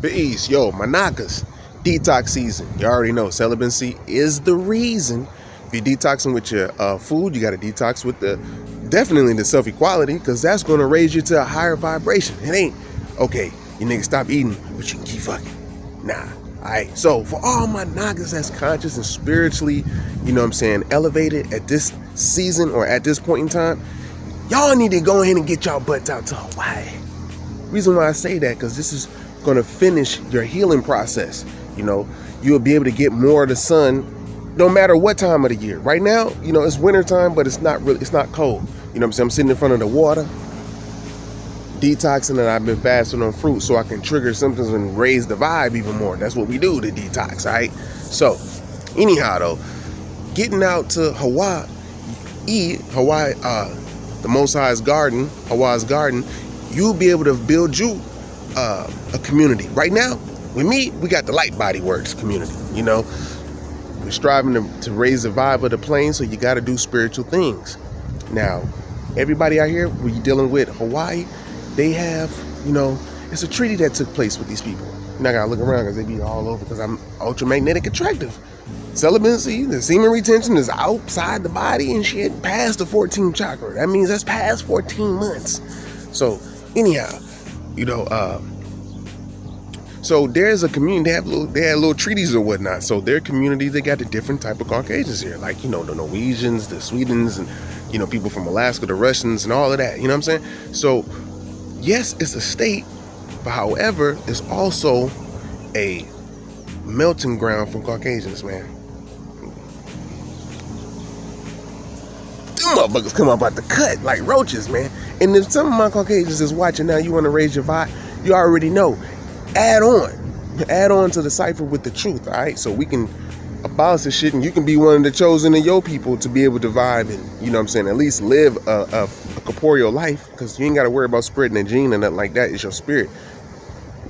Peace, yo, my Nagas. Detox season. You already know celibacy is the reason. If you're detoxing with your food, you got to detox with definitely the self-equality, because that's going to raise you to a higher vibration. It ain't, okay, you niggas stop eating, but you can keep fucking. Nah. Alright, so for all my Nagas that's conscious and spiritually, you know what I'm saying, elevated at this season or at this point in time, y'all need to go ahead and get y'all butts out to Hawaii. Reason why I say that, because this is going to finish your healing process. You know, you'll be able to get more of the sun no matter what time of the year. Right now, you know, it's winter time, but it's not cold. You know what I'm saying? I'm sitting in front of the water, detoxing, and I've been fasting on fruit so I can trigger symptoms and raise the vibe even more. That's what we do to detox, all right? So, anyhow, though, getting out to Hawaii, the Most High's garden, Hawaii's garden, you'll be able to build you a community. Right now, with me, we got the Light Body Works community. You know, we're striving to raise the vibe of the plane, so you got to do spiritual things. Now, everybody out here, when you're dealing with Hawaii, they have, you know, it's a treaty that took place with these people. You know, I gotta look around because they be all over, because I'm ultramagnetic attractive. Celibacy, the semen retention is outside the body and shit, past the 14th chakra. That means that's past 14 months. So, anyhow, you know, so there's a community. They had little treaties or whatnot. So their community, they got the different type of Caucasians here, like, you know, the Norwegians, the Swedens, and, you know, people from Alaska, the Russians, and all of that. You know what I'm saying? So yes, it's a state, but however, it's also a melting ground for Caucasians, man. Them motherfuckers come up out the cut like roaches, man. And if some of my Caucasians is watching now, you want to raise your vibe, you already know. Add on to the cipher with the truth, all right? So we can abolish this shit, and you can be one of the chosen of your people to be able to vibe and, you know what I'm saying, at least live a corporeal life, because you ain't got to worry about spreading a gene or nothing like that. It's your spirit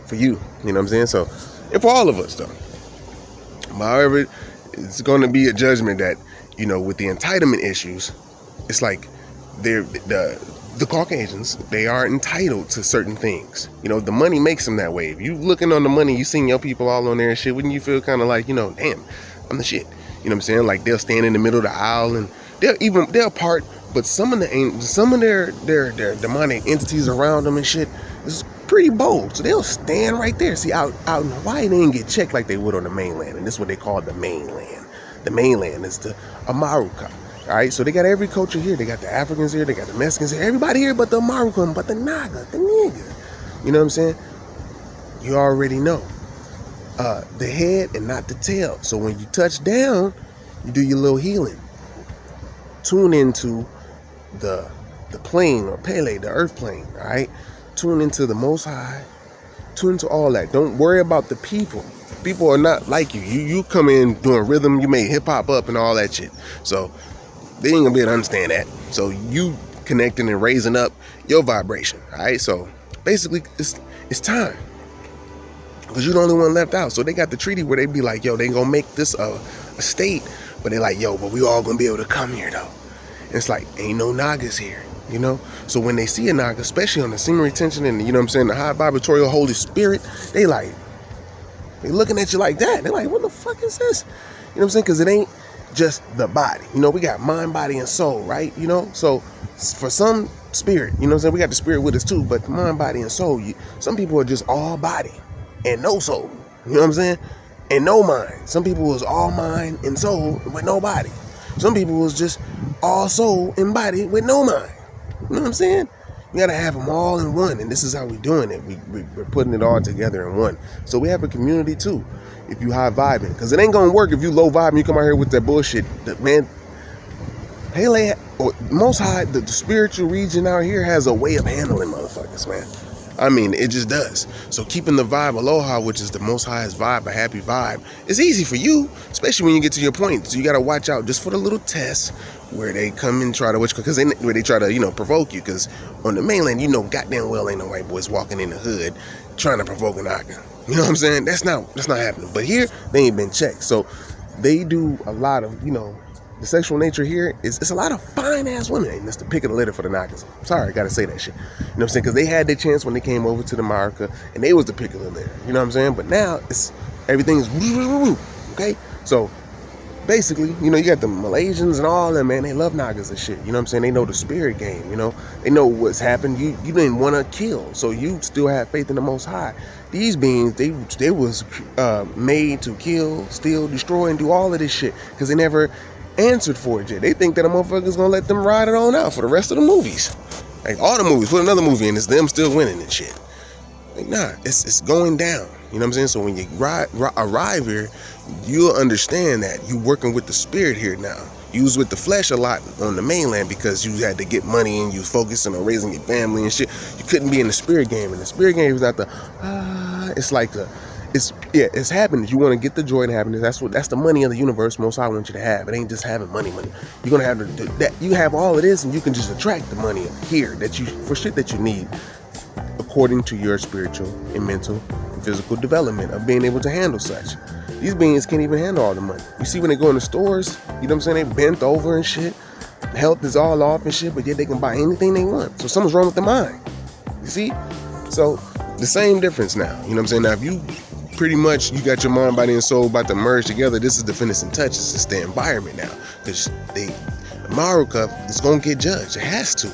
for you, you know what I'm saying? So, and for all of us, though. However, it's going to be a judgment that, you know, with the entitlement issues, it's like the Caucasians, they are entitled to certain things. You know, the money makes them that way. If you looking on the money, you seeing your people all on there and shit, wouldn't you feel kind of like, you know, damn, I'm the shit. You know what I'm saying? Like, they'll stand in the middle of the aisle, and they'll part, but some of their demonic entities around them and shit is pretty bold. So they'll stand right there. See, out in Hawaii, they didn't get checked like they would on the mainland, and this is what they call the mainland. The mainland is the Amaruka. All right, so they got every culture here. They got the Africans here, they got the Mexicans here, everybody here but the Amarukan, but the Naga, the nigga. You know what I'm saying? You already know. The head and not the tail. So when you touch down, you do your little healing. Tune into the plane, or Pele, the earth plane, all right? Tune into the Most High. Tune into all that. Don't worry about the people. People are not like you. You come in doing rhythm, you made hip hop up and all that shit. So they ain't gonna be able to understand that. So you connecting and raising up your vibration, all right? So basically, it's time, because you're the only one left out. So they got the treaty where they be like, yo, they gonna make this a state, but they like, yo, but we all gonna be able to come here though. And it's like, ain't no Nagas here, you know? So when they see a Naga, especially on the semen retention and, you know what I'm saying, the high vibratorial Holy Spirit, they looking at you like that. They're like, what the fuck is this? You know what I'm saying? Because it ain't just the body. You know, we got mind, body, and soul, right? You know, so for some spirit, you know what I'm saying, we got the spirit with us too, but the mind, body, and soul, some people are just all body and no soul. You know what I'm saying? And no mind. Some people was all mind and soul with no body. Some people was just all soul and body with no mind. You know what I'm saying? We gotta have them all in one, and this is how we're doing it. We're putting it all together in one. So we have a community too, if you high vibing, because it ain't gonna work if you low vibing. You come out here with that bullshit. Man, Pele, or Most High, the spiritual region out here has a way of handling motherfuckers, man. I mean, it just does. So keeping the vibe aloha, which is the Most High's vibe, a happy vibe, is easy for you, especially when you get to your point. So you got to watch out just for the little tests where they come and try to, where they try to, you know, provoke you. Because on the mainland, you know, goddamn well ain't no white boys walking in the hood trying to provoke an Naga. You know what I'm saying? That's not happening. But here, they ain't been checked. So they do a lot of, you know, the sexual nature here is it's a lot of fine ass women. Hey, that's the pick of the litter for the Nagas. Sorry, I gotta say that shit. You know what I'm saying? Because they had their chance when they came over to America, and they was the pick of the litter. You know what I'm saying? But now it's everything is okay. So basically, you know, you got the Malaysians and all them, man. They love Nagas and shit. You know what I'm saying? They know the spirit game. You know, they know what's happened. You didn't want to kill, so you still have faith in the Most High. These beings, they was made to kill, steal, destroy, and do all of this shit because they never answered for it yet. They think that a motherfucker's gonna let them ride it on out for the rest of the movies. Like all the movies, put another movie in, it's them still winning and shit. Like nah, it's going down. You know what I'm saying? So when you arrive here, you'll understand that you working with the spirit here now. You was with the flesh a lot on the mainland because you had to get money and you was focusing on raising your family and shit. You couldn't be in the spirit game, and the spirit game is not the it's like the it's happiness. You want to get the joy and happiness. That's the money of the universe. Most I want you to have. It ain't just having money. You're gonna have that. You have all of this, and you can just attract the money here for shit that you need, according to your spiritual and mental and physical development of being able to handle such. These beings can't even handle all the money. You see when they go in the stores, you know what I'm saying? They bent over and shit. Health is all off and shit, but yet they can buy anything they want. So something's wrong with the mind. You see? So the same difference now. You know what I'm saying? Now if you pretty much, you got your mind, body, and soul about to merge together, this is the finishing touch. It's just the environment now. Because America is going to get judged. It has to.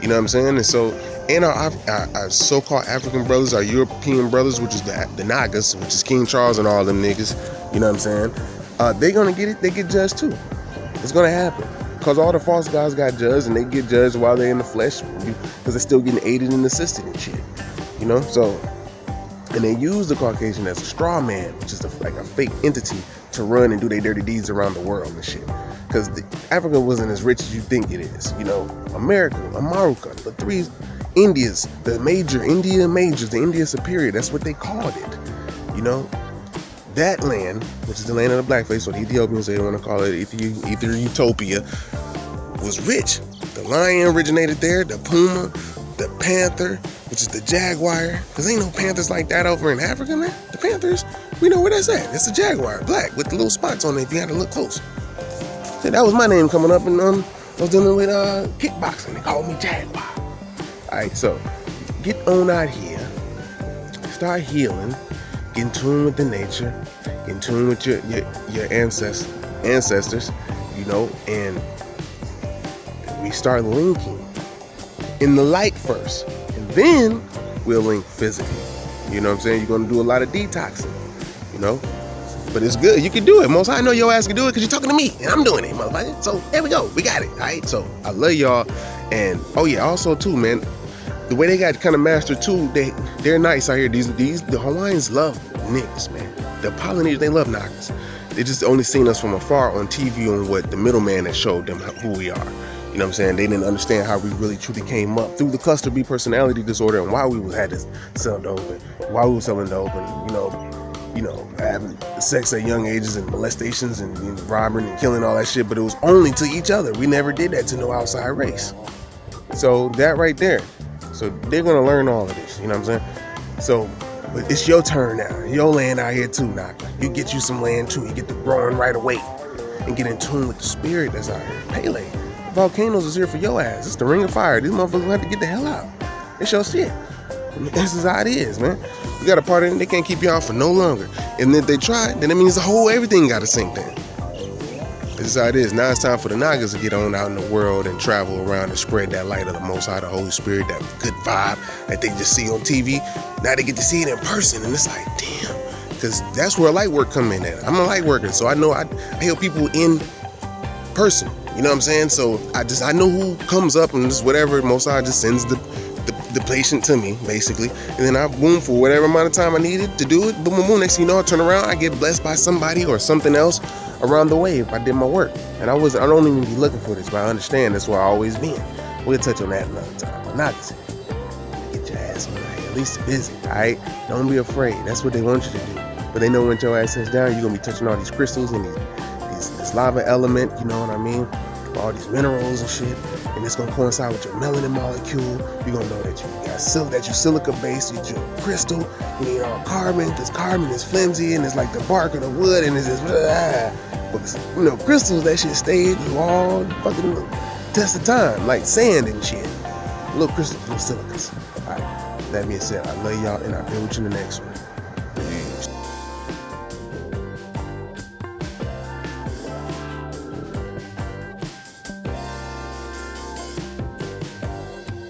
You know what I'm saying? And so, and our so-called African brothers, our European brothers, which is the Nagas, which is King Charles and all them niggas, you know what I'm saying? They're going to get it. They get judged too. It's going to happen. Because all the false gods got judged, and they get judged while they're in the flesh, because they're still getting aided and assisted and shit. You know? So, and they use the Caucasian as a straw man, which is like a fake entity to run and do their dirty deeds around the world and shit. Because Africa wasn't as rich as you think it is. You know, America, the three Indias, the India Superior, that's what they called it. You know, that land, which is the land of the blackface, or the Ethiopians, they don't want to call it Ether Utopia, was rich. The lion originated there, the puma, the panther, which is the jaguar. Because ain't no panthers like that over in Africa, man. The panthers, we know where that's at. It's a jaguar, black, with the little spots on it if you had to look close. So that was my name coming up, and I was dealing with kickboxing. They called me Jaguar. Alright, so get on out here, start healing, get in tune with the nature, get in tune with your ancestors, you know, and we start linking in the light first, and then we'll link physically. You know what I'm saying? You're gonna do a lot of detoxing, you know, but it's good. You can do it. Most I know your ass can do it because you're talking to me, and I'm doing it, motherfucker. So there we go. We got it. All right. So I love y'all, and oh yeah, also too, man, the way they got kind of mastered too. They're nice out here. The Hawaiians love niggas, man. The Polynesians, they love Nagas. They just only seen us from afar on TV on what the middleman that showed them who we are. You know what I'm saying? They didn't understand how we really truly came up through the cluster B personality disorder, and why we had to sell dope, and why we were selling dope, and you know, having sex at young ages and molestations and robbing and killing, all that shit. But it was only to each other. We never did that to no outside race. So that right there. So they're gonna learn all of this. You know what I'm saying? So, but it's your turn now. Your land out here too, Naka. You get you some land too. You get to growing right away and get in tune with the spirit that's out here. Pele. Volcanoes is here for your ass. It's the ring of fire. These motherfuckers have to get the hell out. It's your shit. This is how it is, man. You got a part in it, they can't keep you out for no longer. And if they try, then it means the whole everything got to sink then. This is how it is. Now it's time for the Nagas to get on out in the world and travel around and spread that light of the Most High, the Holy Spirit, that good vibe that they just see on TV. Now they get to see it in person, and it's like, damn. Because that's where light work come in at. I'm a light worker, so I know I help people in person. You know what I'm saying? So I know who comes up and just whatever. Most High just sends the patient to me, basically, and then I boom for whatever amount of time I needed to do it. Boom, boom, boom. Next thing you know, I turn around, I get blessed by somebody or something else around the way if I did my work. And I don't even be looking for this, but I understand that's where I always been. We'll touch on that another time. But not this. Get your ass on right. At least busy, all right? Don't be afraid. That's what they want you to do. But they know when your ass sits down, you're gonna be touching all these crystals and this lava element. You know what I mean? All these minerals and shit, and it's gonna coincide with your melanin molecule. You're gonna know that you silica based, you're crystal, you need all carbon, because carbon is flimsy and it's like the bark of the wood, and it's just Because, you know, crystals, that shit stayed through all the fucking test of time, like sand and shit. Little crystals, little silicas. All right, that being said, I love y'all, and I'll be with you in the next one.